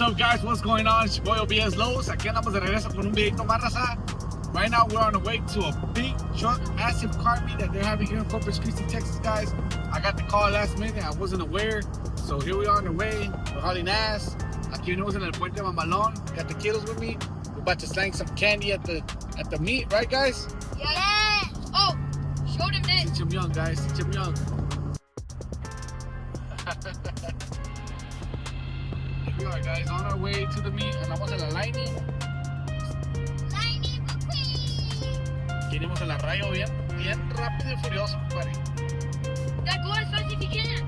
up, guys? What's going on? It's your boy O.B.S. Lowe's. Aquí andamos de regreso con un videito más, raza. Right now, we're on the way to a big truck massive car meet that they're having here in Corpus Christi, Texas, guys. I got the call last minute. I wasn't aware. So here we are on the way. We're hauling ass. Aquí venimos en el Puente Mamalón. Got the kiddos with me. We're about to slang some candy at the meet, right, guys? Yeah. Oh, show them this. Teach them young, guys. Teach them young. Here we are, guys, on our way to the meet. Andamos en la Lightning. Lightning McQueen. Queremos en la rayo bien rápido y furioso, compadre. That go as fast as you can.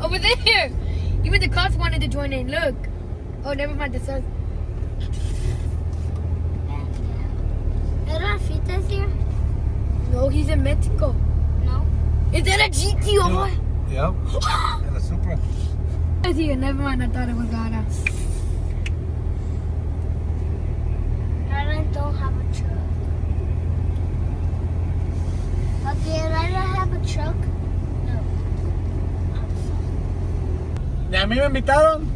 Over there! Even the cops wanted to join in. Look. Oh, never mind. This says. Is Rafita's here? No, he's in Mexico. No. Is that a GTO? Yep. And a Supra. He's here. Never mind. I thought it was Ghana. I don't have a truck. Okay, I don't have a truck. Y a mí me invitaron.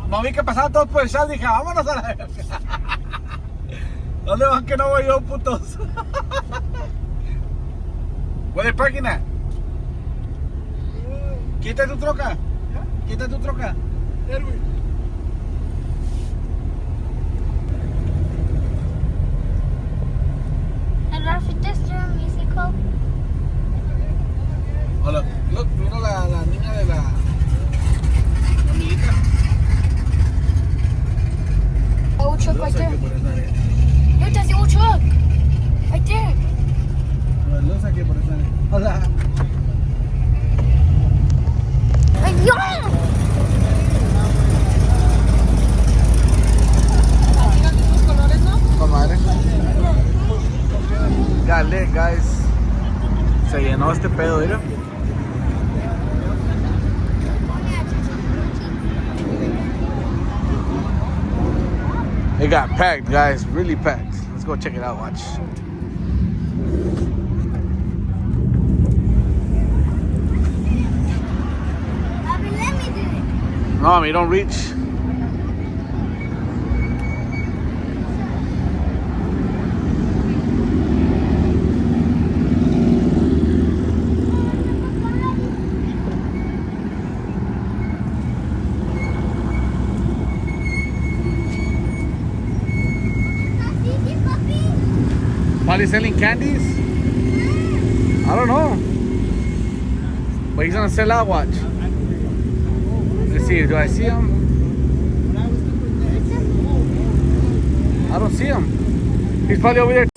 Me vi que pasaban todos por el chat. Dije, vámonos a la verga. ¿Dónde van que no voy yo, putos? Where they parking at? Quita tu troca. Quita tu troca. Erwin. And Rafita's doing musical. Hola. Look, mira la niña de la amiguita. Old truck right there. Por esa área. Look, that's the old truck. Right there. Lo saqué por esa área. Hola. ¡Ay, Comadre. Got lit, guys. Se llenó este pedo, mira. It got packed, guys. Really packed. Let's go check it out. Watch. Bobby, let me do it. No, you don't reach. While he's selling candies? I don't know. But he's gonna sell out, watch. Let's see, do I see him? I don't see him. He's probably over there.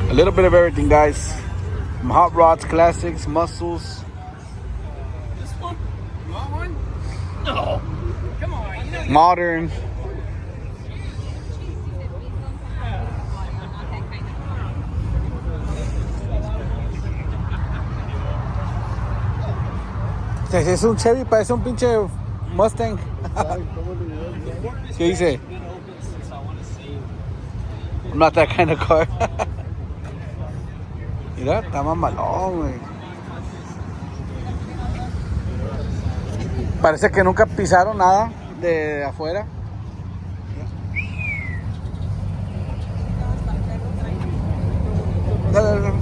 A little bit of everything, guys. Some hot rods, classics, muscles. This one? You want one? No. Come on. You know Modern. Es un Chevy, parece un pinche Mustang. ¿Qué dice? I'm not that kind of car. Mira, está mamalón, güey. Parece que nunca pisaron nada de afuera. Dale, dale, dale.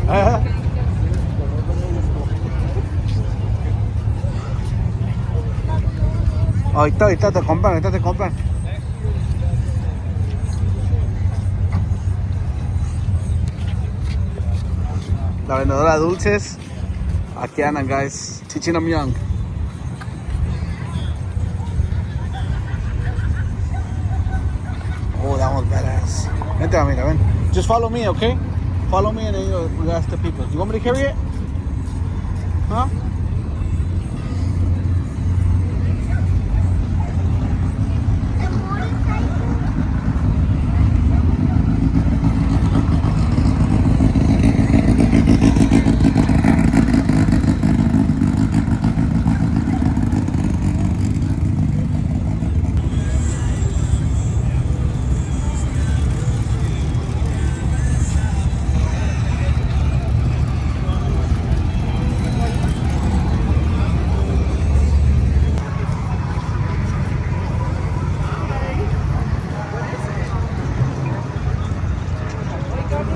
Ajá. Ahorita te compran, ahorita te compran. La vendedora de dulces. Aquí andan, guys. Teaching them young. Oh, that one's badass. Vente, amiga, ven. Just follow me, okay? Follow me and then we'll ask the people. You want me to carry it? Huh?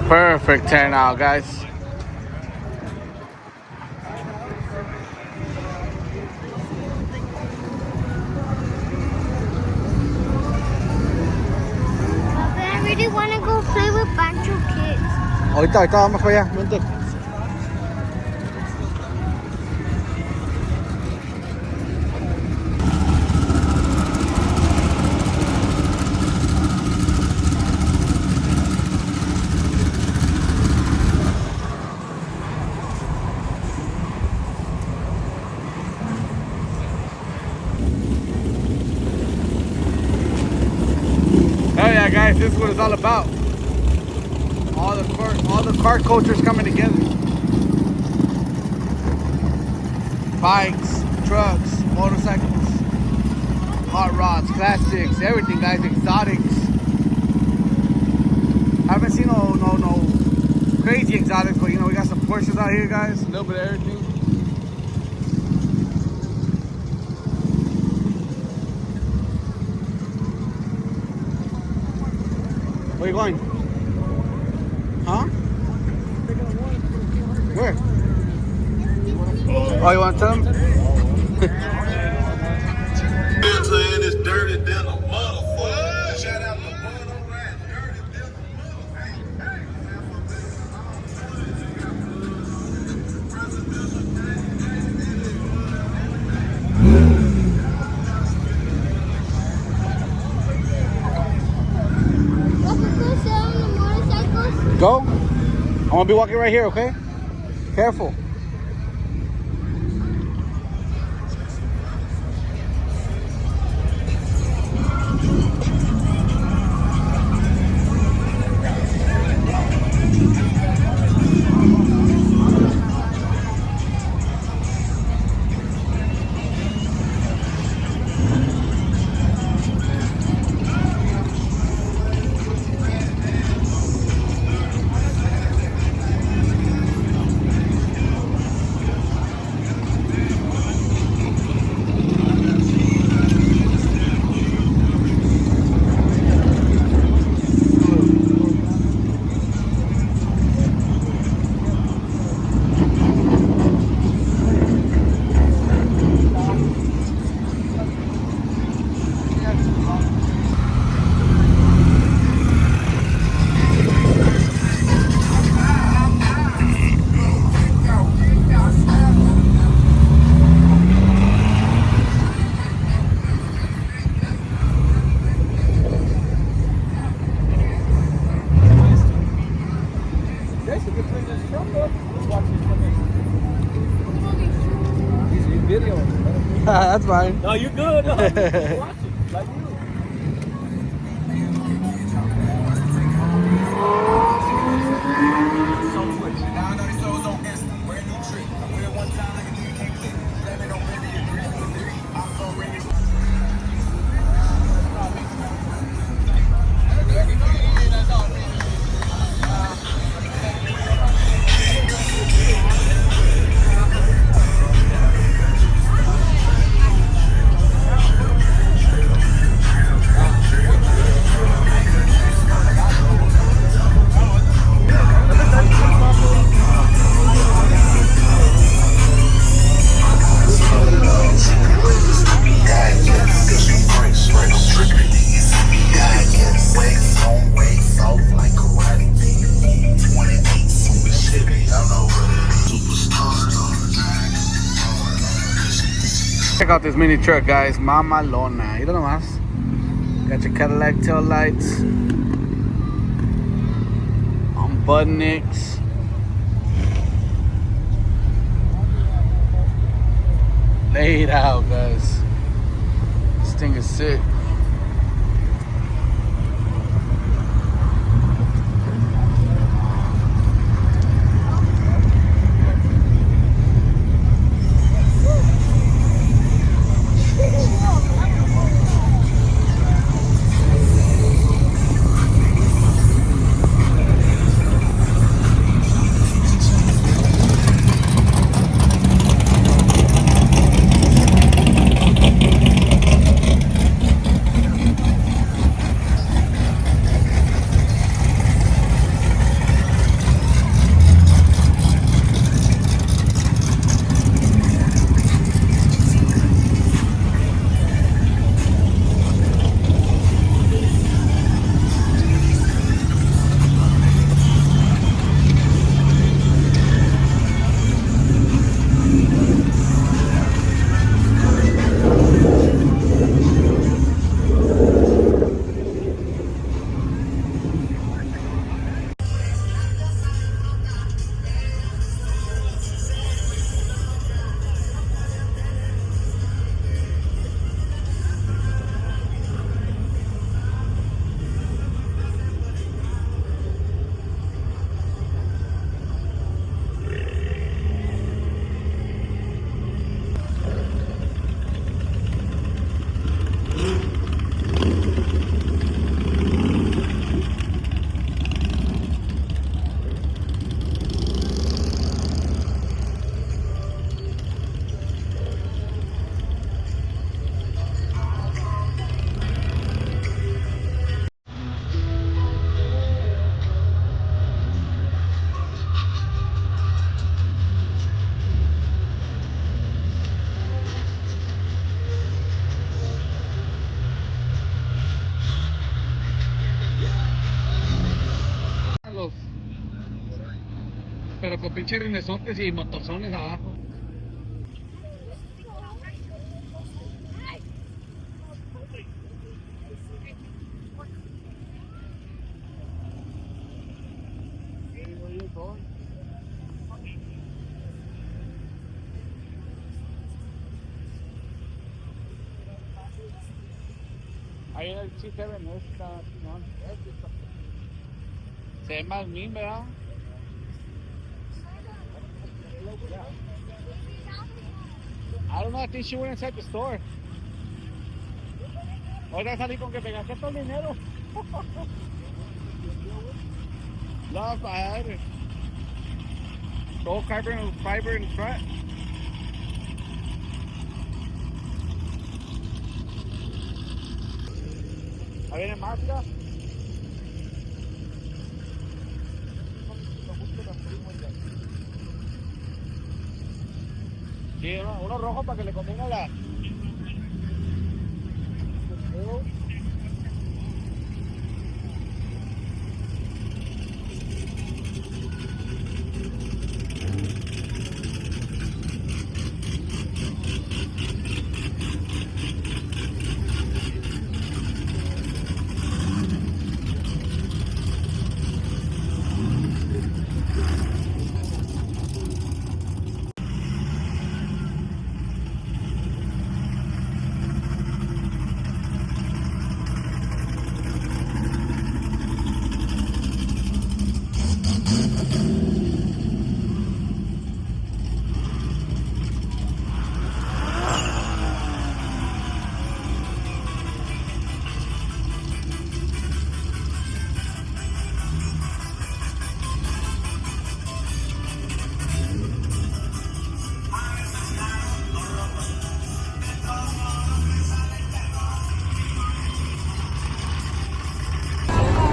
Perfect turnout, guys. I really want to go play with bunch of kids. Ahorita vamos para allá, vente. Oh yeah, guys, this is what it's all about. All the car cultures coming together. Bikes, trucks, motorcycles, hot rods, classics, everything, guys, exotics. Haven't seen no crazy exotics, but you know we got some Porsches out here, guys. A little bit of everything. Where you going? Huh? Where? Oh, you want to tell them? It's dirty than a motherfucker. Shout out to Bono Rap, dirty than Go. I'm gonna be walking right here, okay? Careful. That's fine. No, you're good. No, watch it. Like you. Check out this mini truck, guys. Mama Lona. Mira nomás. Got your Cadillac tail lights. On Budniks. Laid out, guys. This thing is sick. Pero con pinches rinesotes y motorzones abajo. Ahí en el sí se ve, no está, no, se ve más mí, ¿verdad? I don't know, I think she went inside the store. Oiga, salí con que te gasté todo el dinero. No, padre. Todo carbon fiber in front. Ahí viene más, mira. Sí, uno rojo para que le combine la...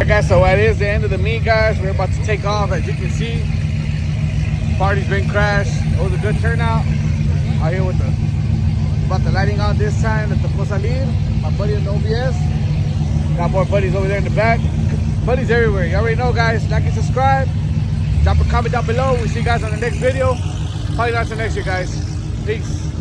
Guys, so that is the end of the meet, guys. We're about to take off. As you can see, party's been crashed. It was a good turnout out here with the lighting out this time. At the Salir, my buddy in the O.B.S. Got more buddies over there in the back. Buddies everywhere. You already know, guys. Like and subscribe. Drop a comment down below. We'll see you guys on the next video. Probably not till next year, guys. Peace.